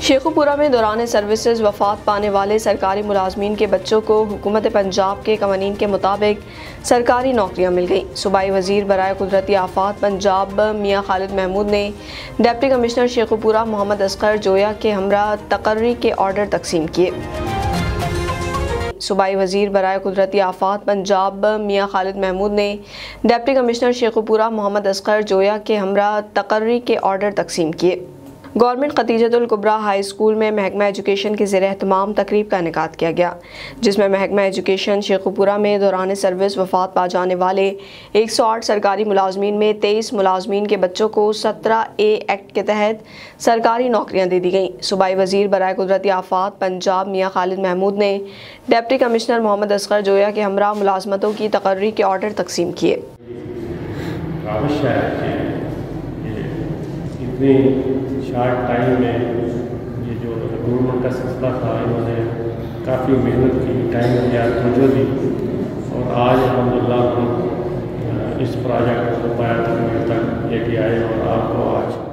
شیخوپورہ میں دوران سروسز وفات پانے والے سرکاری ملازمین کے بچوں کو حکومت پنجاب کے قوانین کے مطابق سرکاری نوکریاں مل گئیں۔ صوبائی وزیر برائے قدرتی آفات پنجاب میاں خالد محمود نے ڈپٹی کمشنر شیخوپورہ محمد اصغر جویا کے ہمراہ تقرری کے آرڈر تقسیم کیے۔ صوبائی وزیر برائے قدرتی آفات پنجاب میاں خالد محمود نے ڈپٹی کمشنر شیخوپورہ محمد اصغر جویا کے ہمراہ تقرری کے آرڈر تقسیم کیے۔ گورنمنٹ ختیجۃ الکبریٰ ہائی اسکول میں محکمہ ایجوکیشن کے زیر اہتمام تقریب کا انعقاد کیا گیا، جس میں محکمہ ایجوکیشن شیخوپورہ میں دوران سروس وفات پا جانے والے 108 سرکاری ملازمین میں 23 ملازمین کے بچوں کو 17A ایکٹ کے تحت سرکاری نوکریاں دے دی گئیں۔ صوبائی وزیر برائے قدرتی آفات پنجاب میاں خالد محمود نے ڈپٹی کمشنر محمد اصغر جویا کے ہمراہ ملازمتوں کی تقرری کے آرڈر تقسیم کیے۔ شارٹ ٹائم میں یہ جو گورنمنٹ کا سلسلہ تھا، انہوں نے کافی محنت کی، ٹائم دیا، توجہ دی، اور آج الحمدللہ ہم اس پروجیکٹ کو پایہ تکمیل تک لے کے آئے اور آپ کو آج